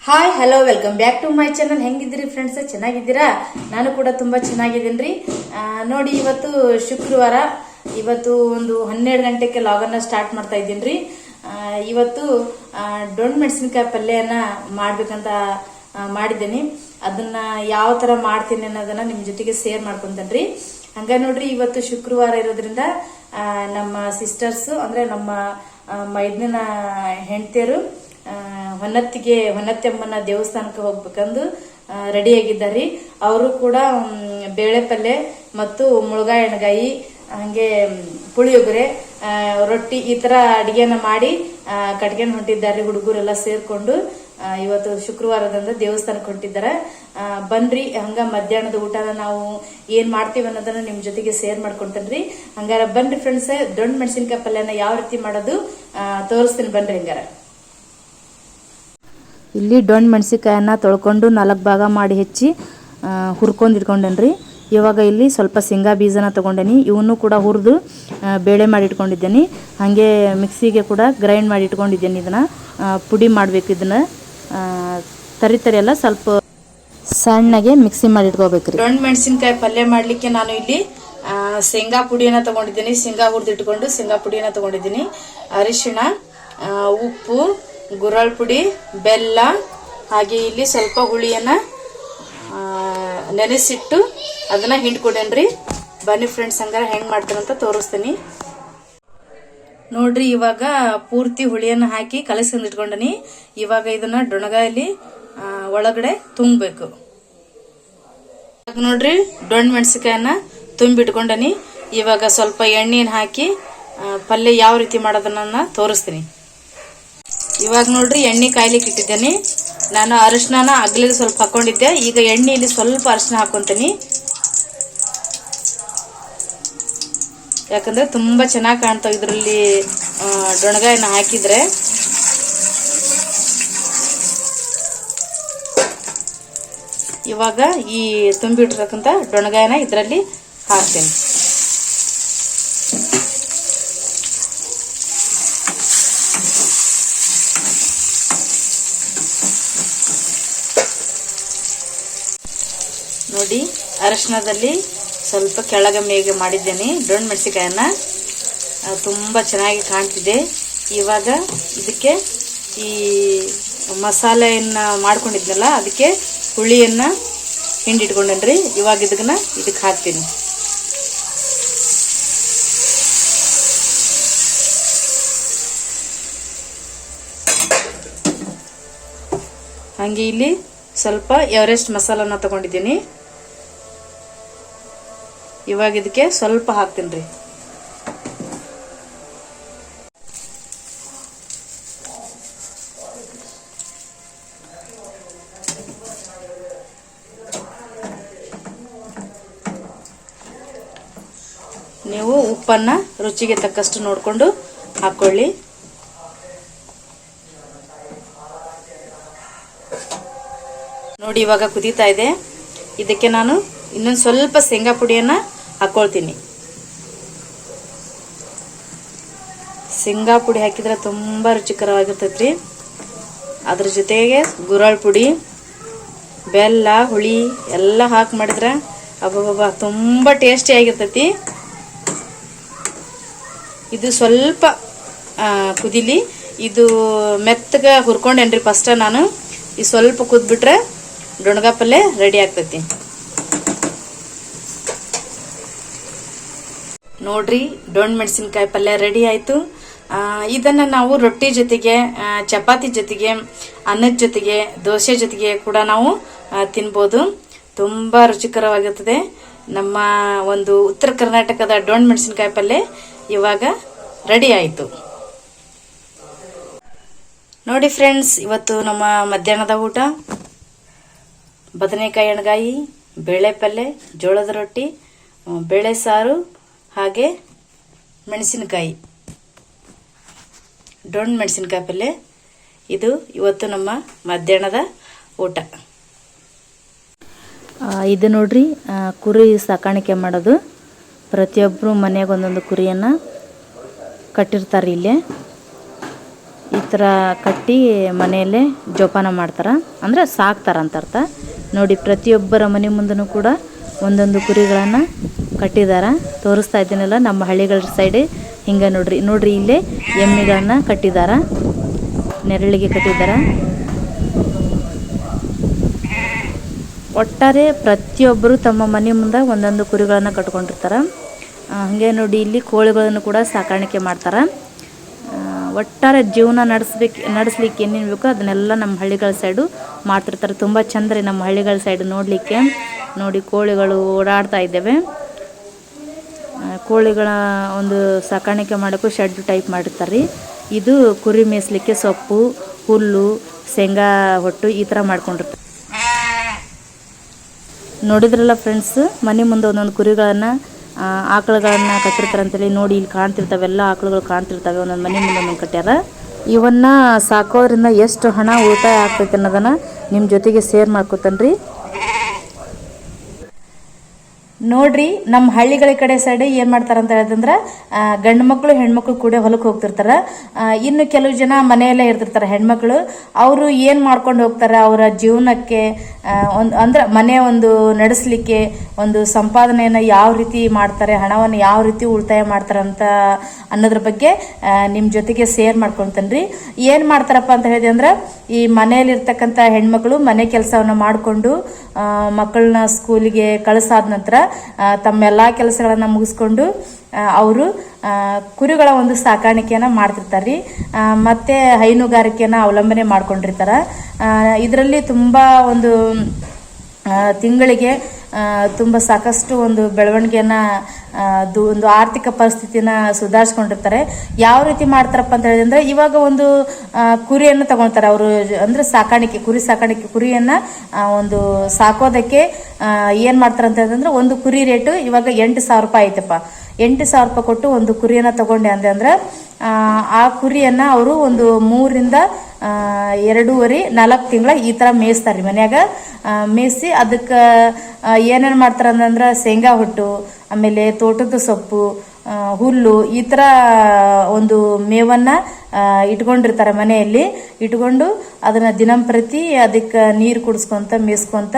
Hi hello welcome back to my channel. ಹೆಂಗಿದ್ದೀರಿ friends? ಚೆನ್ನಾಗಿದ್ದೀರಾ? ನಾನು ಕೂಡ ತುಂಬ ಚೆನ್ನಾಗಿದ್ದೀನಿ. ನೋಡಿ, ಇವತ್ತು ಶುಕ್ರವಾರ. ಇವತ್ತು ಒಂದು 12 ಗಂಟೆಗೆ ಲಾಗನ್ನ ಸ್ಟಾರ್ಟ್ ಮಾಡ್ತಾ ಇದ್ದೀನಿ. ಇವತ್ತು ಡೊಣ್ ಮೆಣಸಿನಕಾಯಿ ಪಲ್ಯನ ಮಾಡ್ಬೇಕಂತ ಮಾಡಿದ್ದೀನಿ. ಅದನ್ನ ಯಾವ ಥರ ಮಾಡ್ತೀನಿ ಅನ್ನೋದನ್ನ ನಿಮ್ಮ ಜೊತೆಗೆ ಶೇರ್ ಮಾಡ್ಕೊಂತೇನ್ರಿ. ಹಂಗ ನೋಡ್ರಿ, ಇವತ್ತು ಶುಕ್ರವಾರ ಇರೋದ್ರಿಂದ ನಮ್ಮ ಸಿಸ್ಟರ್ಸ್ ಅಂದ್ರೆ ನಮ್ಮ ಮೈದ್ನ ಹೆಂಡತಿಯರು ಹೊನ್ನತ್ತೆಮ್ಮನ ದೇವಸ್ಥಾನಕ್ಕೆ ಹೋಗ್ಬೇಕಂದು ರೆಡಿ ಆಗಿದ್ದಾರೆ. ಅವರು ಕೂಡ ಬೇಳೆ ಪಲ್ಯ ಮತ್ತು ಮುಳುಗಾಯಿ ಎಣ್ಗಾಯಿ ಹಂಗೆ ಪುಳಿಯೋಗರೆ ರೊಟ್ಟಿ ಈ ತರ ಅಡಿಗೆನ ಮಾಡಿ ಕಟ್ಕೊಂಡು ಹೊಂಟಿದ್ದಾರೆ. ಹುಡುಗರೆಲ್ಲ ಸೇರ್ಕೊಂಡು ಇವತ್ತು ಶುಕ್ರವಾರದಿಂದ ದೇವಸ್ಥಾನಕ್ಕೆ ಹೊಂಟಿದ್ದಾರೆ. ಬನ್ರಿ, ಹಂಗ ಮಧ್ಯಾಹ್ನದ ಊಟನ ನಾವು ಏನ್ ಮಾಡ್ತೀವಿ ಅನ್ನೋದನ್ನ ನಿಮ್ ಜೊತೆಗೆ ಶೇರ್ ಮಾಡ್ಕೊಂತೇನ್ರಿ. ಹಂಗಾರ ಬನ್ರಿ ಫ್ರೆಂಡ್ಸ್, ದೊಡ್ಡ ಮೆಣಸಿನಕಾಯಿ ಪಲ್ಯನ ಯಾವ ರೀತಿ ಮಾಡೋದು ತೋರಿಸ್ತೀನಿ. ಬನ್ರಿ. ಹಂಗಾರ ಇಲ್ಲಿ ಡೊಣ್ ಮೆಣಸಿಕಾಯನ್ನ ತೊಳ್ಕೊಂಡು 4 ಭಾಗ ಮಾಡಿ ಹೆಚ್ಚಿ ಹುರ್ಕೊಂಡು ಇಟ್ಕೊಂಡೇನ್ರಿ. ಇವಾಗ ಇಲ್ಲಿ ಸ್ವಲ್ಪ ಶೇಂಗಾ ಬೀಜನ ತೊಗೊಂಡೇನಿ. ಇವನು ಕೂಡ ಹುರಿದು ಬೇಳೆ ಮಾಡಿ ಇಟ್ಕೊಂಡಿದ್ದೇನೆ. ಹಾಗೆ ಮಿಕ್ಸಿಗೆ ಕೂಡ ಗ್ರೈಂಡ್ ಮಾಡಿ ಇಟ್ಕೊಂಡಿದ್ದೇನೆ. ಇದನ್ನು ಪುಡಿ ಮಾಡಬೇಕು. ಇದನ್ನು ತರಿ ಎಲ್ಲ ಸ್ವಲ್ಪ ಸಣ್ಣಗೆ ಮಿಕ್ಸಿ ಮಾಡಿ ಇಟ್ಕೋಬೇಕ್ರಿ. ಡೊಣ್ ಮೆಣಸಿನಕಾಯಿ ಪಲ್ಯ ಮಾಡಲಿಕ್ಕೆ ನಾನು ಇಲ್ಲಿ ಶೇಂಗಾ ಪುಡಿಯನ್ನು ತೊಗೊಂಡಿದ್ದೀನಿ. ಶೇಂಗಾ ಹುರಿದು ಇಟ್ಕೊಂಡು ಶೇಂಗಾ ಪುಡಿಯನ್ನು ತೊಗೊಂಡಿದ್ದೀನಿ. ಅರಿಶಿಣ, ಉಪ್ಪು, ಗುರಳ್ ಪುಡಿ, ಬೆಲ್ಲ, ಹಾಗೆ ಇಲ್ಲಿ ಸ್ವಲ್ಪ ಹುಳಿಯನ್ನ ನೆನೆಸಿಟ್ಟು ಅದನ್ನ ಹಿಂಡ್ಕೊಡೇನ್ರಿ. ಬನ್ನಿ ಫ್ರೆಂಡ್ಸ್, ಹಂಗಾರ ಹೆಂಗ್ ಮಾಡ್ತಾರಂತ ತೋರಿಸ್ತೀನಿ ನೋಡ್ರಿ. ಇವಾಗ ಪೂರ್ತಿ ಹುಳಿಯನ್ನ ಹಾಕಿ ಕಲಸ್ಕೊಂಡ್ ಇಟ್ಕೊಂಡನಿ. ಇವಾಗ ಇದನ್ನ ಡೊಣಗಾಯಲ್ಲಿ ಒಳಗಡೆ ತುಂಬಬೇಕು. ನೋಡ್ರಿ, ಡೊಣ್ ಮೆಣಸಿಕಾಯನ್ನ ತುಂಬಿಟ್ಕೊಂಡನಿ. ಇವಾಗ ಸ್ವಲ್ಪ ಎಣ್ಣೆನ ಹಾಕಿ ಪಲ್ಯ ಯಾವ ರೀತಿ ಮಾಡೋದನ್ನ ತೋರಿಸ್ತೀನಿ. ಇವಾಗ ನೋಡ್ರಿ, ಎಣ್ಣೆ ಕಾಯ್ಲಿಕ್ಕೆ ಇಟ್ಟಿದ್ದೇನೆ. ನಾನು ಅರಿಶಿನ ಅಗ್ಲಿಗೆ ಸ್ವಲ್ಪ ಹಾಕೊಂಡಿದ್ದೆ. ಈಗ ಎಣ್ಣೆಯಲ್ಲಿ ಸ್ವಲ್ಪ ಅರಿಶಿನ ಹಾಕೊಂತೀನಿ, ಯಾಕಂದ್ರೆ ತುಂಬಾ ಚೆನ್ನಾಗಿ ಕಾಣ್ತಾವ ಇದರಲ್ಲಿ ಡೊಣಗಾಯಿನ ಹಾಕಿದ್ರೆ. ಇವಾಗ ಈ ತುಂಬಿಟ್ಟಿರತಕ್ಕಂತ ಡೊಣಗಾಯಿನ ಇದರಲ್ಲಿ ಹಾಕ್ತೇನೆ. ನೋಡಿ, ಅರಿಶಿನದಲ್ಲಿ ಸ್ವಲ್ಪ ಕೆಳಗೆ ಮೇಗೆ ಮಾಡಿದ್ದೇನೆ ಡೊಣ್ ಮೆಣಸಿಕಾಯನ್ನ. ತುಂಬಾ ಚೆನ್ನಾಗಿ ಕಾಣ್ತಿದೆ. ಇವಾಗ ಇದಕ್ಕೆ ಈ ಮಸಾಲೆಯನ್ನ ಮಾಡ್ಕೊಂಡಿದ್ನಲ್ಲ, ಅದಕ್ಕೆ ಹುಳಿಯನ್ನ ಹಿಂಡಿಟ್ಕೊಂಡೇನ್ರಿ. ಇವಾಗ ಇದಕ್ಕೆ ಹಾಕ್ತೀನಿ. ಹಂಗೆ ಇಲ್ಲಿ ಸ್ವಲ್ಪ ಎವರೆಸ್ಟ್ ಮಸಾಲನ ತಗೊಂಡಿದ್ದೀನಿ. ಇವಾಗ ಇದಕ್ಕೆ ಸ್ವಲ್ಪ ಹಾಕ್ತೀನಿ. ನೀವು ಉಪ್ಪನ್ನ ರುಚಿಗೆ ತಕ್ಕಷ್ಟು ನೋಡ್ಕೊಂಡು ಹಾಕೊಳ್ಳಿ. ನೋಡಿ, ಇವಾಗ ಕುದೀತಾ ಇದೆ. ಇದಕ್ಕೆ ನಾನು ಇನ್ನೊಂದು ಸ್ವಲ್ಪ ಶೇಂಗಾ ಪುಡಿಯನ್ನ ಹಾಕೊಳ್ತೀನಿ. ಶೇಂಗಾ ಪುಡಿ ಹಾಕಿದ್ರೆ ತುಂಬಾ ರುಚಿಕರವಾಗಿರ್ತೈತ್ರಿ. ಅದ್ರ ಜೊತೆಗೆ ಗುರಳ್ ಪುಡಿ, ಬೆಲ್ಲ, ಹುಳಿ ಎಲ್ಲ ಹಾಕಿ ಮಾಡಿದ್ರೆ ಅಬ್ಬಬ್ಬಾ ತುಂಬಾ ಟೇಸ್ಟಿ ಆಗಿರ್ತೈತಿ. ಇದು ಸ್ವಲ್ಪ ಕುದಿಲಿ. ಇದು ಮೆತ್ತಗ ಹುರ್ಕೊಂಡೇನ್ರಿ ಫಸ್ಟ್ ನಾನು. ಈ ಸ್ವಲ್ಪ ಕುದ್ಬಿಟ್ರೆ ಡೊಣಗಾಯಿ ಪಲ್ಯ ರೆಡಿ ಆಗ್ತೈತಿ. ನೋಡ್ರಿ, ಡೊಣ್ ಮೆಣಸಿನಕಾಯಿ ಪಲ್ಯ ರೆಡಿ ಆಯ್ತು. ಇದನ್ನ ನಾವು ರೊಟ್ಟಿ ಜೊತೆಗೆ, ಚಪಾತಿ ಜೊತೆಗೆ, ಅನ್ನದ ಜೊತೆಗೆ, ದೋಸೆ ಜೊತೆಗೆ ಕೂಡ ನಾವು ತಿನ್ಬೋದು. ತುಂಬಾ ರುಚಿಕರವಾಗಿರ್ತದೆ. ನಮ್ಮ ಒಂದು ಉತ್ತರ ಕರ್ನಾಟಕದ ಡೊಣ್ ಮೆಣಸಿನಕಾಯಿ ಪಲ್ಯ ಇವಾಗ ರೆಡಿ ಆಯ್ತು. ನೋಡಿ ಫ್ರೆಂಡ್ಸ್, ಇವತ್ತು ನಮ್ಮ ಮಧ್ಯಾಹ್ನದ ಊಟ ಬದನೆಕಾಯಿ ಎಣ್ಗಾಯಿ, ಬೇಳೆ ಪಲ್ಯ, ಜೋಳದ ರೊಟ್ಟಿ, ಬೇಳೆ ಸಾರು, ಹಾಗೆ ಮೆಣಸಿನಕಾಯಿ, ಡೊಣ್ ಮೆಣಸಿನಕಾಯಿ ಪಲ್ಯ. ಇದು ಇವತ್ತು ನಮ್ಮ ಮಧ್ಯಾಹ್ನದ ಊಟ. ಇದು ನೋಡ್ರಿ, ಕುರಿ ಸಾಕಾಣಿಕೆ ಮಾಡೋದು. ಪ್ರತಿಯೊಬ್ಬರು ಮನೆಯಾಗ ಒಂದೊಂದು ಕುರಿಯನ್ನು ಕಟ್ಟಿರ್ತಾರೆ. ಇಲ್ಲೇ ಈ ಥರ ಕಟ್ಟಿ ಮನೆಯಲ್ಲೇ ಜೋಪಾನ ಮಾಡ್ತಾರೆ, ಅಂದರೆ ಸಾಕ್ತಾರೆ ಅಂತ ಅರ್ಥ. ನೋಡಿ ಪ್ರತಿಯೊಬ್ಬರ ಮನೆ ಮುಂದೂ ಕೂಡ ಒಂದೊಂದು ಕುರಿಗಳನ್ನು ಕಟ್ಟಿದ್ದಾರೆ. ತೋರಿಸ್ತಾ ಇದ್ದೀನಲ್ಲ ನಮ್ಮ ಹಳ್ಳಿಗಳ ಸೈಡ್ ಹಿಂಗೆ ನೋಡ್ರಿ ಇಲ್ಲೇ ಎಮ್ಮೆಗಳನ್ನ ಕಟ್ಟಿದ್ದಾರೆ, ನೆರಳಿಗೆ ಕಟ್ಟಿದ್ದಾರೆ. ಒಟ್ಟಾರೆ ಪ್ರತಿಯೊಬ್ಬರು ತಮ್ಮ ಮನೆ ಮುಂದೆ ಒಂದೊಂದು ಕುರಿಗಳನ್ನು ಕಟ್ಕೊಂಡಿರ್ತಾರೆ. ಹಾಗೆ ನೋಡಿ ಇಲ್ಲಿ ಕೋಳಿಗಳನ್ನು ಕೂಡ ಸಾಕಾಣಿಕೆ ಮಾಡ್ತಾರೆ. ಒಟ್ಟಾರೆ ಜೀವನ ನಡೆಸ್ಲಿಕ್ಕೆ ಏನೇನು ಬೇಕೋ ಅದನ್ನೆಲ್ಲ ನಮ್ಮ ಹಳ್ಳಿಗಳ ಸೈಡು ಮಾಡ್ತಿರ್ತಾರೆ. ತುಂಬ ಚಂದ ರೀ ನಮ್ಮ ಹಳ್ಳಿಗಳ ಸೈಡು ನೋಡಲಿಕ್ಕೆ. ನೋಡಿ ಕೋಳಿಗಳು ಓಡಾಡ್ತಾ ಇದ್ದೇವೆ. ಕೋಳಿಗಳ ಒಂದು ಸಾಕಾಣಿಕೆ ಮಾಡೋಕ್ಕೂ ಶೆಡ್ ಟೈಪ್ ಮಾಡಿರ್ತಾರೆ ರೀ. ಇದು ಕುರಿ ಮೇಯಿಸ್ಲಿಕ್ಕೆ ಸೊಪ್ಪು, ಹುಲ್ಲು, ಶೇಂಗಾ ಹೊಟ್ಟು ಈ ಥರ ಮಾಡ್ಕೊಂಡಿರ್ತಾರೆ. ನೋಡಿದ್ರಲ್ಲ ಫ್ರೆಂಡ್ಸ್, ಮನೆ ಮುಂದೆ ಒಂದೊಂದು ಕುರಿಗಳನ್ನು ಆಕಳುಗಳನ್ನು ಕಟ್ಟಿರ್ತಾರೆ ಅಂತೇಳಿ. ನೋಡಿ ಇಲ್ಲಿ ಕಾಣ್ತಿರ್ತವೆ, ಎಲ್ಲ ಆಕಳುಗಳು ಕಾಣ್ತಿರ್ತವೆ, ಒಂದೊಂದು ಮನೆ ಮುಂದೆ ಒಂದೊಂದು ಕಟ್ಟ್ಯಾರ. ಇವನ್ನ ಸಾಕೋದ್ರಿಂದ ಎಷ್ಟು ಹಣ ಉಳಿತಾಯ ಆಗ್ತೈತೆ ಅನ್ನೋದನ್ನು ನಿಮ್ಮ ಜೊತೆಗೆ ಶೇರ್ ಮಾಡ್ಕೊತೇನೆ ರೀ. ನೋಡ್ರಿ ನಮ್ಮ ಹಳ್ಳಿಗಳ ಕಡೆ ಸೈಡ್ ಏನು ಮಾಡ್ತಾರೆ ಅಂತ ಹೇಳಿದ್ರೆ, ಗಂಡು ಮಕ್ಕಳು ಹೆಣ್ಮಕ್ಳು ಕೂಡ ಹೊಲಕ್ಕೆ ಹೋಗ್ತಿರ್ತಾರೆ. ಇನ್ನು ಕೆಲವು ಜನ ಮನೆಯಲ್ಲೇ ಇರ್ತಿರ್ತಾರೆ ಹೆಣ್ಮಕ್ಳು. ಅವರು ಏನು ಮಾಡ್ಕೊಂಡು ಹೋಗ್ತಾರೆ ಅವರ ಜೀವನಕ್ಕೆ, ಅಂದ್ರೆ ಮನೆ ಒಂದು ನಡೆಸಲಿಕ್ಕೆ ಒಂದು ಸಂಪಾದನೆಯನ್ನು ಯಾವ ರೀತಿ ಮಾಡ್ತಾರೆ, ಹಣವನ್ನು ಯಾವ ರೀತಿ ಉಳಿತಾಯ ಮಾಡ್ತಾರೆ ಅಂತ ಅನ್ನೋದ್ರ ಬಗ್ಗೆ ನಿಮ್ಮ ಜೊತೆಗೆ ಶೇರ್ ಮಾಡ್ಕೊಳ್ತೇನೆ ರೀ. ಏನು ಮಾಡ್ತಾರಪ್ಪ ಅಂತ ಹೇಳಿದೆ ಅಂದ್ರೆ, ಈ ಮನೆಯಲ್ಲಿರ್ತಕ್ಕಂಥ ಹೆಣ್ಮಕ್ಳು ಮನೆ ಕೆಲಸವನ್ನು ಮಾಡಿಕೊಂಡು ಮಕ್ಕಳನ್ನ ಸ್ಕೂಲಿಗೆ ಕಳಿಸಾದ ನಂತರ ತಮ್ಮೆಲ್ಲ ಕೆಲಸಗಳನ್ನು ಮುಗಿಸ್ಕೊಂಡು ಅವರು ಕುರಿಗಳ ಒಂದು ಸಾಕಾಣಿಕೆಯನ್ನು ಮಾಡ್ತಿರ್ತಾರೆ ರೀ. ಮತ್ತು ಹೈನುಗಾರಿಕೆಯನ್ನು ಅವಲಂಬನೆ ಮಾಡ್ಕೊಂಡಿರ್ತಾರೆ. ಇದರಲ್ಲಿ ತುಂಬ ಒಂದು ತಿಂಗಳಿಗೆ ತುಂಬ ಸಾಕಷ್ಟು ಒಂದು ಬೆಳವಣಿಗೆಯನ್ನು, ಒಂದು ಆರ್ಥಿಕ ಪರಿಸ್ಥಿತಿನ ಸುಧಾರಿಸ್ಕೊಂಡಿರ್ತಾರೆ. ಯಾವ ರೀತಿ ಮಾಡ್ತಾರಪ್ಪ ಅಂತ ಹೇಳಿದ್ರೆ, ಇವಾಗ ಒಂದು ಕುರಿಯನ್ನು ತಗೊಳ್ತಾರೆ ಅವರು, ಅಂದರೆ ಕುರಿಯನ್ನು ಒಂದು ಸಾಕೋದಕ್ಕೆ ಏನು ಮಾಡ್ತಾರೆ ಅಂತ ಹೇಳಿದ್ರೆ, ಒಂದು ಕುರಿ ರೇಟು ಇವಾಗ 8,000 ರೂಪಾಯಿ ಐತಪ್ಪ. 8,000 ರೂಪಾಯಿ ಕೊಟ್ಟು ಒಂದು ಕುರಿಯನ್ನು ತಗೊಂಡೆ ಅಂದ್ರೆ ಆ ಕುರಿಯನ್ನು ಅವರು ಒಂದು 3 ರಿಂದ 2.5-4 ತಿಂಗಳ ಈ ಥರ ಮೇಯಿಸ್ತಾರೆ ಮನ್ಯಾಗ. ಮೇಯಿಸಿ ಅದಕ್ಕೆ ಏನೇನು ಮಾಡ್ತಾರೆ ಅಂತಂದ್ರೆ, ಶೇಂಗಾ ಹೊಟ್ಟು, ಆಮೇಲೆ ತೋಟದ ಸೊಪ್ಪು, ಹುಲ್ಲು, ಈ ಥರ ಒಂದು ಮೇವನ್ನು ಇಟ್ಕೊಂಡಿರ್ತಾರೆ ಮನೆಯಲ್ಲಿ. ಇಟ್ಕೊಂಡು ಅದನ್ನು ದಿನಂಪ್ರತಿ ಅದಕ್ಕೆ ನೀರು ಕುಡಿಸ್ಕೊಂತ ಮೇಯಿಸ್ಕೊಂತ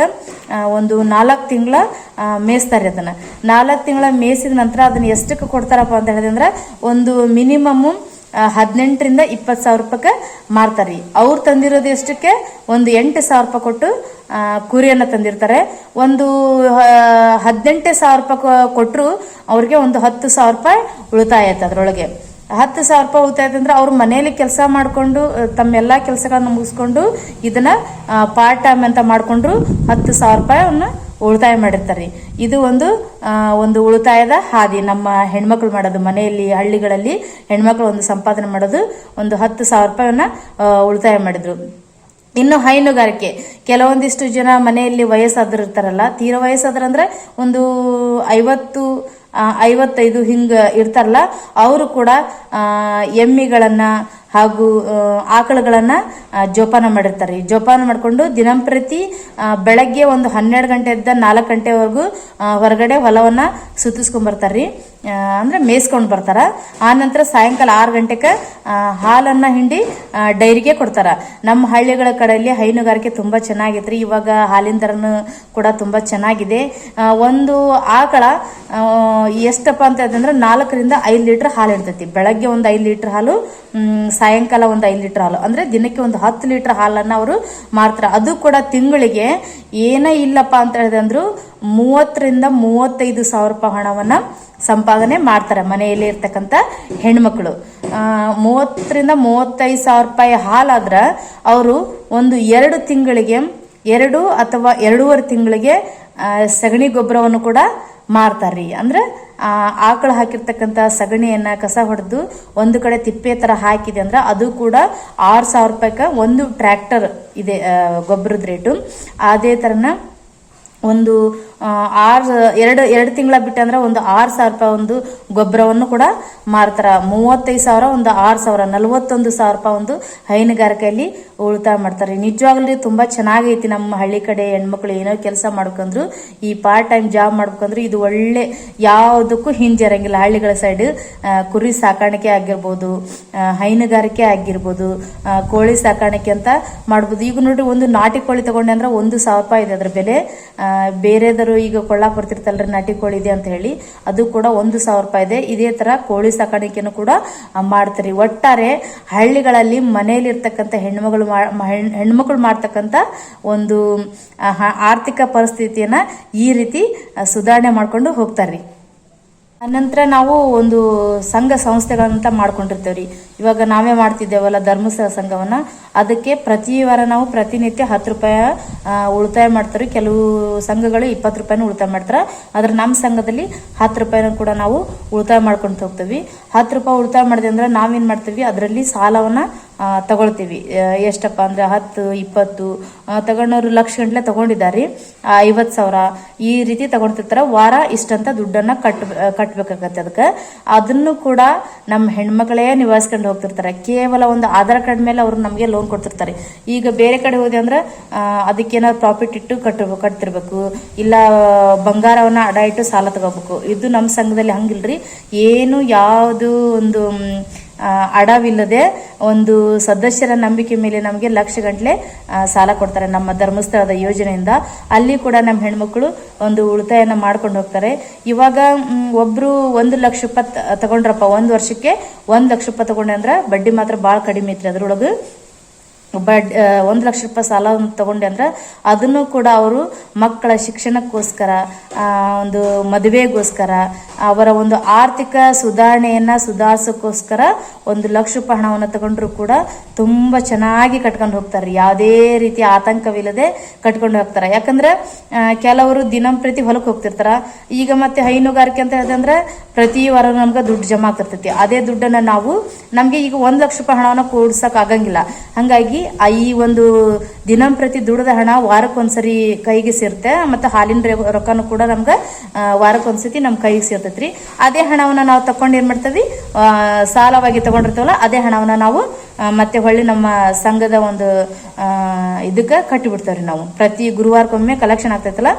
ಒಂದು 4 ತಿಂಗಳ ಮೇಯಿಸ್ತಾರೆ. ಅದನ್ನು 4 ತಿಂಗಳ ಮೇಯಿಸಿದ ನಂತರ ಅದನ್ನು ಎಷ್ಟಕ್ಕೆ ಕೊಡ್ತಾರಪ್ಪ ಅಂತ ಹೇಳಿದ್ರೆ, ಒಂದು ಮಿನಿಮಮ್ಮು 18 ರಿಂದ 20,000 ರೂಪಾಯಿಗೆ ಮಾರ್ತಾರೆ. ಅವ್ರು ತಂದಿರೋದು ಎಷ್ಟಕ್ಕೆ, ಒಂದು 8,000 ರೂಪಾಯಿ ಕೊಟ್ಟು ಕುರಿಯನ್ನು ತಂದಿರ್ತಾರೆ. ಒಂದು 18,000 ರೂಪಾಯಿ ಕೊಟ್ಟರು ಅವ್ರಿಗೆ ಒಂದು 10,000 ರೂಪಾಯಿ ಉಳಿತಾಯ ಆಯ್ತು. ಅದರೊಳಗೆ 10,000 ರೂಪಾಯಿ ಉಳಿತಾಯ ಅಂದ್ರೆ ಅವ್ರ ಮನೆಯಲ್ಲಿ ಕೆಲಸ ಮಾಡಿಕೊಂಡು ತಮ್ಮೆಲ್ಲ ಕೆಲಸಗಳನ್ನು ಮುಗಿಸ್ಕೊಂಡು ಇದನ್ನ ಪಾರ್ಟ್ ಟೈಮ್ ಅಂತ ಮಾಡಿಕೊಂಡ್ರು 10,000 ರೂಪಾಯಿಯನ್ನು ಉಳಿತಾಯ ಮಾಡಿರ್ತಾರೆ. ಇದು ಒಂದು ಉಳಿತಾಯದ ಹಾದಿ ನಮ್ಮ ಹೆಣ್ಮಕ್ಳು ಮಾಡೋದು. ಮನೆಯಲ್ಲಿ ಹಳ್ಳಿಗಳಲ್ಲಿ ಹೆಣ್ಮಕ್ಳು ಒಂದು ಸಂಪಾದನೆ ಮಾಡೋದು, ಒಂದು 10,000 ರೂಪಾಯಿಯನ್ನ ಉಳಿತಾಯ ಮಾಡಿದ್ರು. ಇನ್ನು ಹೈನುಗಾರಿಕೆ, ಕೆಲವೊಂದಿಷ್ಟು ಜನ ಮನೆಯಲ್ಲಿ ವಯಸ್ಸಾದ್ರು ಇರ್ತಾರಲ್ಲ, ತೀರಾ ವಯಸ್ಸಾದ್ರಂದ್ರೆ ಒಂದು 50-55 ಹಿಂಗೆ ಇರ್ತಾರಲ್ಲ, ಅವರು ಕೂಡ ಎಮ್ಮಿಗಳನ್ನು ಹಾಗೂ ಆಕಳುಗಳನ್ನು ಜೋಪಾನ ಮಾಡಿರ್ತಾರೆ. ಜೋಪಾನ ಮಾಡಿಕೊಂಡು ದಿನಂಪ್ರತಿ ಬೆಳಗ್ಗೆ ಒಂದು 12 ಗಂಟೆಯಿಂದ 4 ಗಂಟೆವರೆಗೂ ಹೊರಗಡೆ ಹೊಲವನ್ನು ಸುತ್ತಿಸ್ಕೊಂಡ್ಬರ್ತಾರೆ ರೀ, ಅಂದರೆ ಮೇಯಿಸ್ಕೊಂಡು ಬರ್ತಾರೆ. ಆನಂತರ ಸಾಯಂಕಾಲ 6 ಗಂಟೆಗೆ ಹಾಲನ್ನು ಹಿಂಡಿ ಡೈರಿಗೆ ಕೊಡ್ತಾರೆ. ನಮ್ಮ ಹಳ್ಳಿಗಳ ಕಡೆಯಲ್ಲಿ ಹೈನುಗಾರಿಕೆ ತುಂಬ ಚೆನ್ನಾಗೈತ್ರಿ. ಇವಾಗ ಹಾಲಿನ ದರನು ಕೂಡ ತುಂಬ ಚೆನ್ನಾಗಿದೆ. ಒಂದು ಆಕಳ ಎಷ್ಟಪ್ಪ ಅಂತ ಹೇಳಿದ್ರೆ 4 ರಿಂದ 5 ಲೀಟರ್ ಹಾಲು ಇರ್ತೈತಿ. ಬೆಳಗ್ಗೆ ಒಂದು 5 ಲೀಟರ್ ಹಾಲು, ಸಾಯಂಕಾಲ ಒಂದು 5 ಲೀಟರ್ ಹಾಲು, ಅಂದರೆ ದಿನಕ್ಕೆ ಒಂದು 10 ಲೀಟರ್ ಹಾಲನ್ನು ಅವರು ಮಾರ್ತಾರೆ. ಅದು ಕೂಡ ತಿಂಗಳಿಗೆ ಏನೇ ಇಲ್ಲಪ್ಪ ಅಂತ ಹೇಳಿದಂದ್ರು 30 ರಿಂದ 35 ಸಾವಿರ ರೂಪಾಯಿ ಹಣವನ್ನು ಸಂಪಾದನೆ ಮಾಡ್ತಾರೆ ಮನೆಯಲ್ಲಿ ಇರ್ತಕ್ಕಂಥ ಹೆಣ್ಮಕ್ಳು. 30 ರಿಂದ 35 ಸಾವಿರ ರೂಪಾಯಿ ಹಾಲಾದ್ರೆ ಅವರು ಒಂದು 2 ತಿಂಗಳಿಗೆ 2 ಅಥವಾ 2.5 ತಿಂಗಳಿಗೆ ಸಗಣಿ ಗೊಬ್ಬರವನ್ನು ಕೂಡ ಮಾರ್ತಾರ್ರಿ. ಅಂದ್ರೆ ಆಕಳು ಹಾಕಿರ್ತಕ್ಕಂಥ ಸಗಣಿಯನ್ನ ಕಸ ಹೊಡೆದು ಒಂದು ಕಡೆ ತಿಪ್ಪೆ ತರ ಹಾಕಿದೆ ಅಂದ್ರೆ ಅದು ಕೂಡ 6,000 ರೂಪಾಯಿಗೆ ಒಂದು ಟ್ರ್ಯಾಕ್ಟರ್ ಇದೆ ಗೊಬ್ಬರದ ರೇಟು. ಅದೇ ತರನ ಒಂದು ಎರಡು ತಿಂಗಳ ಬಿಟ್ಟಂದ್ರೆ ಒಂದು 6,000 ರೂಪಾಯಿ ಒಂದು ಗೊಬ್ಬರವನ್ನು ಕೂಡ ಮಾರ್ತಾರ. 35,000 ಒಂದು 6,000 41,000 ರೂಪಾಯಿ ಒಂದು ಹೈನುಗಾರಿಕೆಯಲ್ಲಿ ಉಳಿತಾಯ ಮಾಡ್ತಾರೆ. ನಿಜವಾಗ್ಲೂ ತುಂಬಾ ಚೆನ್ನಾಗೈತಿ. ನಮ್ಮ ಹಳ್ಳಿ ಕಡೆ ಹೆಣ್ಮಕ್ಳು ಏನೋ ಕೆಲಸ ಮಾಡ್ಕೊಂಡ್ರು ಈ ಪಾರ್ಟ್ ಟೈಮ್ ಜಾಬ್ ಮಾಡ್ಕೊಂಡ್ರು ಇದು ಒಳ್ಳೆ ಯಾವುದಕ್ಕೂ ಹಿಂಜರಂಗಿಲ್ಲ. ಹಳ್ಳಿಗಳ ಸೈಡ್ ಕುರಿ ಸಾಕಾಣಿಕೆ ಆಗಿರ್ಬೋದು, ಹೈನುಗಾರಿಕೆ ಆಗಿರ್ಬೋದು, ಕೋಳಿ ಸಾಕಾಣಿಕೆ ಅಂತ ಮಾಡ್ಬೋದು. ಈಗ ನೋಡ್ರಿ ಒಂದು ನಾಟಿ ಕೋಳಿ ತಗೊಂಡೆ ಅಂದ್ರೆ 1,000 ರೂಪಾಯಿ ಇದೆ ಅದ್ರ ಬೆಲೆ. ಬೇರೆದರು ಈಗ ಕೊಳ್ಳಾಕ್ ಬರ್ತಿರ್ತಲ್ರಿ ನಾಟಿ ಕೋಳಿ ಇದೆ ಅಂತ ಹೇಳಿ, ಅದು ಕೂಡ 1,000 ರೂಪಾಯಿ ಇದೆ. ಇದೇ ತರ ಕೋಳಿ ಸಾಕಾಣಿಕೆಯನ್ನು ಕೂಡ ಮಾಡ್ತಾರೆ. ಒಟ್ಟಾರೆ ಹಳ್ಳಿಗಳಲ್ಲಿ ಮನೆಯಲ್ಲಿ ಇರ್ತಕ್ಕಂಥ ಹೆಣ್ಮಕ್ಳು ಮಾಡ್ತಕ್ಕಂಥ ಒಂದು ಆರ್ಥಿಕ ಪರಿಸ್ಥಿತಿಯನ್ನ ಈ ರೀತಿ ಸುಧಾರಣೆ ಮಾಡ್ಕೊಂಡು ಹೋಗ್ತಾರ್ರಿ. ನಂತರ ನಾವು ಒಂದು ಸಂಘ ಸಂಸ್ಥೆಗಳಂತ ಮಾಡ್ಕೊಂಡಿರ್ತೇವ್ರಿ. ಇವಾಗ ನಾವೇ ಮಾಡ್ತಿದ್ದೇವಲ್ಲ ಧರ್ಮಸ್ಥಳ ಸಂಘವನ್ನ, ಅದಕ್ಕೆ ಪ್ರತಿ ವಾರ ನಾವು ಪ್ರತಿನಿತ್ಯ 10 ರೂಪಾಯಿ ಉಳಿತಾಯ ಮಾಡ್ತಾರೆ. ಕೆಲವು ಸಂಘಗಳು 20 ರೂಪಾಯಿನ ಉಳಿತಾಯ ಮಾಡ್ತಾರೆ. ಆದ್ರೆ ನಮ್ಮ ಸಂಘದಲ್ಲಿ 10 ರೂಪಾಯಿನ ಕೂಡ ನಾವು ಉಳಿತಾಯ ಮಾಡ್ಕೊಂಡು ಹೋಗ್ತೀವಿ. 10 ರೂಪಾಯಿ ಉಳಿತಾಯ ಮಾಡಿದೆ ಅಂದ್ರೆ ನಾವೇನ್ ಮಾಡ್ತೀವಿ, ಅದರಲ್ಲಿ ಸಾಲವನ್ನ ತಗೊಳ್ತೀವಿ. ಎಷ್ಟಪ್ಪ ಅಂದ್ರೆ 10, 20 ತಗೊಂಡವ್ರು ಲಕ್ಷ ಗಂಟ್ಲೆ ತಗೊಂಡಿದ್ದಾರೆ, 50,000 ಈ ರೀತಿ ತಗೊಂಡಿರ್ತಾರ. ವಾರ ಇಷ್ಟಂತ ದುಡ್ಡನ್ನ ಕಟ್ಬೇಕಾಗತ್ತೆ. ಅದಕ್ಕೆ ಅದನ್ನು ಕೂಡ ನಮ್ಮ ಹೆಣ್ಮಕ್ಳೇ ನಿವಾರಿಸ್ಕೊಂಡು ಹೋಗ್ತಿರ್ತಾರೆ. ಕೇವಲ ಒಂದು ಆಧಾರ್ ಕಾರ್ಡ್ ಮೇಲೆ ಅವ್ರು ನಮಗೆ ಲೋನ್ ಕೊಡ್ತಿರ್ತಾರೆ. ಈಗ ಬೇರೆ ಕಡೆ ಹೋದೆ ಅಂದ್ರೆ ಅದಕ್ಕೇನಾದ್ರು ಪ್ರಾಫಿಟ್ ಇಟ್ಟು ಕಟ್ತಿರ್ಬೇಕು, ಇಲ್ಲ ಬಂಗಾರವನ್ನ ಅಡ ಇಟ್ಟು ಸಾಲ ತಗೋಬೇಕು. ಇದು ನಮ್ಮ ಸಂಘದಲ್ಲಿ ಹಂಗಿಲ್ರಿ. ಏನು ಯಾವುದು ಒಂದು ಅಡವಿಲ್ಲದೆ ಒಂದು ಸದಸ್ಯರ ನಂಬಿಕೆ ಮೇಲೆ ನಮಗೆ ಲಕ್ಷ ಗಂಟ್ಲೆ ಸಾಲ ಕೊಡ್ತಾರೆ ನಮ್ಮ ಧರ್ಮಸ್ಥಳದ ಯೋಜನೆಯಿಂದ. ಅಲ್ಲಿ ಕೂಡ ನಮ್ಮ ಹೆಣ್ಮಕ್ಳು ಒಂದು ಉಳಿತಾಯನ ಮಾಡ್ಕೊಂಡು ಹೋಗ್ತಾರೆ. ಇವಾಗ ಒಬ್ರು 1,00,000 ರೂಪಾಯಿ ತಗೊಂಡ್ರಪ್ಪ, 1 ವರ್ಷಕ್ಕೆ 1,00,000 ರೂಪಾಯಿ ತಗೊಂಡೆ ಅಂದ್ರೆ ಬಡ್ಡಿ ಮಾತ್ರ ಭಾಳ ಕಡಿಮೆ ಐತ್ರಿ. ಅದ್ರೊಳಗೆ 1,00,000 ರೂಪಾಯಿ ಸಾಲ ತಗೊಂಡೆ ಅಂದ್ರೆ ಅದನ್ನು ಕೂಡ ಅವರು ಮಕ್ಕಳ ಶಿಕ್ಷಣಕ್ಕೋಸ್ಕರ, ಒಂದು ಮದುವೆಗೋಸ್ಕರ, ಅವರ ಒಂದು ಆರ್ಥಿಕ ಸುಧಾರಣೆಯನ್ನ ಸುಧಾರಿಸೋಕ್ಕೋಸ್ಕರ 1,00,000 ರೂಪಾಯಿ ಹಣವನ್ನು ತಗೊಂಡ್ರು ಕೂಡ ತುಂಬಾ ಚೆನ್ನಾಗಿ ಕಟ್ಕೊಂಡು ಹೋಗ್ತಾರೆ. ಯಾವುದೇ ರೀತಿಯ ಆತಂಕವಿಲ್ಲದೆ ಕಟ್ಕೊಂಡು ಹೋಗ್ತಾರೆ. ಯಾಕಂದ್ರೆ ಕೆಲವರು ದಿನಂಪ್ರತಿ ಹೊಲಕ್ಕೆ ಹೋಗ್ತಿರ್ತಾರ. ಈಗ ಮತ್ತೆ ಹೈನುಗಾರಿಕೆ ಅಂತ ಹೇಳಿದ್ರೆ ಪ್ರತಿ ವಾರ ನಮ್ಗೆ ದುಡ್ಡು ಜಮಾ ಆಗ್ತಿರ್ತೈತಿ. ಅದೇ ದುಡ್ಡನ್ನ ನಮ್ಗೆ ಈಗ 1,00,000 ರೂಪಾಯಿ ಹಣವನ್ನ ಕೂಡ್ಸಕ್ ಆಗಂಗಿಲ್ಲ. ಹಂಗಾಗಿ ಈ ಒಂದು ದಿನಂಪ್ರತಿ ದುಡ್ದ ಹಣ ವಾರಕ್ಕೊಂದ್ಸರಿ ಕೈಗೆ ಸೇರುತ್ತೆ. ಮತ್ತೆ ಹಾಲಿನ ರೊಕ್ಕನು ಕೂಡ ನಮ್ಗೆ ವಾರಕ್ಕೊಂದ್ಸತಿ ನಮ್ ಕೈಗೆ ಸೇರ್ತೈತ್ರಿ. ಅದೇ ಹಣವನ್ನ ನಾವು ತಕೊಂಡು ಏನ್ ಮಾಡ್ತೀವಿ, ಸಾಲವಾಗಿ ತಗೊಂಡಿರ್ತೇವಲ್ಲ ಅದೇ ಹಣವನ್ನ ನಾವು ಮತ್ತೆ ಹೊಳ್ಳಿ ನಮ್ಮ ಸಂಘದ ಒಂದು ಇದಕ್ಕೆ ಕಟ್ಟಿಬಿಡ್ತೇವ್ರಿ. ನಾವು ಪ್ರತಿ ಗುರುವಾರಕ್ಕೊಮ್ಮೆ ಕಲೆಕ್ಷನ್ ಆಗ್ತೈತಲ್ಲ,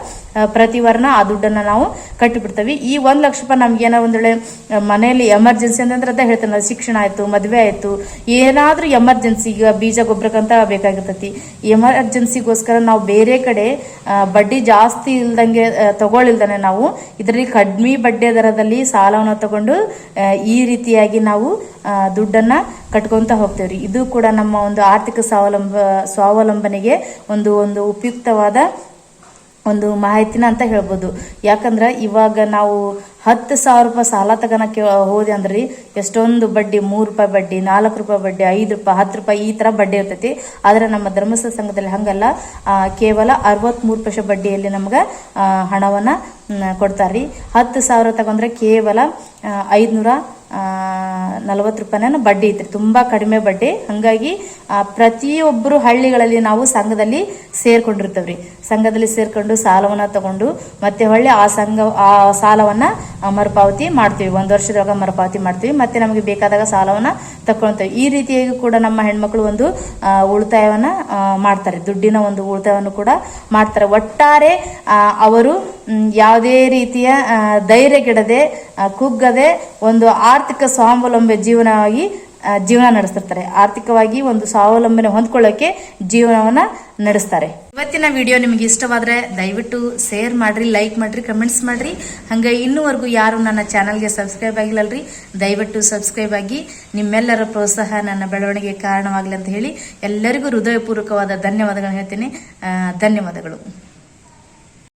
ಪ್ರತಿ ವಾರನ ಆ ದುಡ್ಡನ್ನ ನಾವು ಕಟ್ಟಿಬಿಡ್ತೇವೆ. ಈ 1,00,000 ರೂಪಾಯಿ ನಮ್ಗೆ ಏನೋ ಒಂದೊಳ್ಳೆ ಮನೆಯಲ್ಲಿ ಎಮರ್ಜೆನ್ಸಿ ಅಂತಂದ್ರೆ ಅದೇ ಹೇಳ್ತಾನೆ, ಶಿಕ್ಷಣ ಆಯ್ತು, ಮದುವೆ ಆಯ್ತು, ಏನಾದ್ರೂ ಎಮರ್ಜೆನ್ಸಿ, ಈಗ ಬೀಜ ಗೊಬ್ಬರಕ್ಕಂತ ಬೇಕಾಗಿರ್ತೈತಿ. ಎಮರ್ಜೆನ್ಸಿಗೋಸ್ಕರ ನಾವು ಬೇರೆ ಕಡೆ ಬಡ್ಡಿ ಜಾಸ್ತಿ ಇಲ್ದಂಗೆ ತಗೊಳ್ಳಿಲ್ದಾನೆ ನಾವು ಇದರಲ್ಲಿ ಕಡಿಮೆ ಬಡ್ಡಿ ದರದಲ್ಲಿ ಸಾಲವನ್ನು ತಗೊಂಡು ಈ ರೀತಿಯಾಗಿ ನಾವು ದುಡ್ಡನ್ನ ಕಟ್ಕೊಂತ ಹೋಗ್ತೇವ್ರಿ. ಇದು ಕೂಡ ನಮ್ಮ ಒಂದು ಆರ್ಥಿಕ ಸ್ವಾವಲಂಬನೆಗೆ ಒಂದು ಉಪಯುಕ್ತವಾದ ಒಂದು ಮಾಹಿತಿನ ಅಂತ ಹೇಳ್ಬೋದು. ಯಾಕಂದ್ರೆ ಇವಾಗ ನಾವು 10,000 ರೂಪಾಯಿ ಸಾಲ ತಗೋಣಕ್ಕೆ ಹೋದೆ ಅಂದ್ರಿ ಎಷ್ಟೊಂದು ಬಡ್ಡಿ, 3 ರೂಪಾಯಿ ಬಡ್ಡಿ, 4 ರೂಪಾಯಿ ಬಡ್ಡಿ, 5 ರೂಪಾಯಿ, 10 ರೂಪಾಯಿ ಈ ತರ ಬಡ್ಡಿ ಇರ್ತೈತಿ. ಆದ್ರೆ ನಮ್ಮ ಧರ್ಮಸ್ಥಳ ಸಂಘದಲ್ಲಿ ಹಂಗಲ್ಲ, ಕೇವಲ 63% ಬಡ್ಡಿಯಲ್ಲಿ ನಮ್ಗೆ ಹಣವನ್ನ ಕೊಡ್ತಾರ್ರಿ. 10,000 ತಗೊಂಡ್ರೆ ಕೇವಲ 540 ರೂಪಾಯಿನ ಬಡ್ಡಿ ಐತ್ರಿ. ತುಂಬಾ ಕಡಿಮೆ ಬಡ್ಡಿ. ಹಂಗಾಗಿ ಪ್ರತಿಯೊಬ್ಬರು ಹಳ್ಳಿಗಳಲ್ಲಿ ನಾವು ಸಂಘದಲ್ಲಿ ಸೇರ್ಕೊಂಡಿರ್ತೇವ್ರಿ. ಸಂಘದಲ್ಲಿ ಸೇರ್ಕೊಂಡು ಸಾಲವನ್ನ ತಗೊಂಡು ಮತ್ತೆ ಹೊಳ್ಳಿ ಆ ಸಾಲವನ್ನ ಮರುಪಾವತಿ ಮಾಡ್ತೀವಿ. 1 ವರ್ಷದೊಳಗ ಮರುಪಾವತಿ ಮಾಡ್ತೀವಿ. ಮತ್ತೆ ನಮಗೆ ಬೇಕಾದಾಗ ಸಾಲವನ್ನ ತಕೊಳ್ತೇವೆ. ಈ ರೀತಿಯಾಗಿ ಕೂಡ ನಮ್ಮ ಹೆಣ್ಮಕ್ಳು ಒಂದು ಉಳಿತಾಯವನ್ನ ಮಾಡ್ತಾರೆ. ದುಡ್ಡಿನ ಒಂದು ಉಳಿತಾಯವನ್ನು ಕೂಡ ಮಾಡ್ತಾರೆ. ಒಟ್ಟಾರೆ ಅವರು ಯಾವುದೇ ರೀತಿಯ ಧೈರ್ಯಗೆಡದೆ, ಕುಗ್ಗದೆ ಒಂದು ಆರ್ಥಿಕ ಸ್ವಾವಲಂಬಿ ಜೀವನ ನಡೆಸ್ತಿರ್ತಾರೆ. ಆರ್ಥಿಕವಾಗಿ ಒಂದು ಸ್ವಾವಲಂಬನೆ ಹೊಂದ್ಕೊಳ್ಳೋಕೆ ಜೀವನವನ್ನ ನಡೆಸ್ತಾರೆ. ಇವತ್ತಿನ ವಿಡಿಯೋ ನಿಮಗೆ ಇಷ್ಟವಾದ್ರೆ ದಯವಿಟ್ಟು ಶೇರ್ ಮಾಡ್ರಿ, ಲೈಕ್ ಮಾಡ್ರಿ, ಕಮೆಂಟ್ಸ್ ಮಾಡ್ರಿ. ಹಂಗೆ ಇನ್ನೂವರೆಗೂ ಯಾರು ನನ್ನ ಚಾನಲ್ಗೆ ಸಬ್ಸ್ಕ್ರೈಬ್ ಆಗಿಲ್ಲಲ್ರಿ, ದಯವಿಟ್ಟು ಸಬ್ಸ್ಕ್ರೈಬ್ ಆಗಿ. ನಿಮ್ಮೆಲ್ಲರ ಪ್ರೋತ್ಸಾಹ ನನ್ನ ಬೆಳವಣಿಗೆ ಕಾರಣವಾಗಲಿ ಅಂತ ಹೇಳಿ ಎಲ್ಲರಿಗೂ ಹೃದಯಪೂರ್ವಕವಾದ ಧನ್ಯವಾದಗಳು ಹೇಳ್ತೀನಿ. ಧನ್ಯವಾದಗಳು.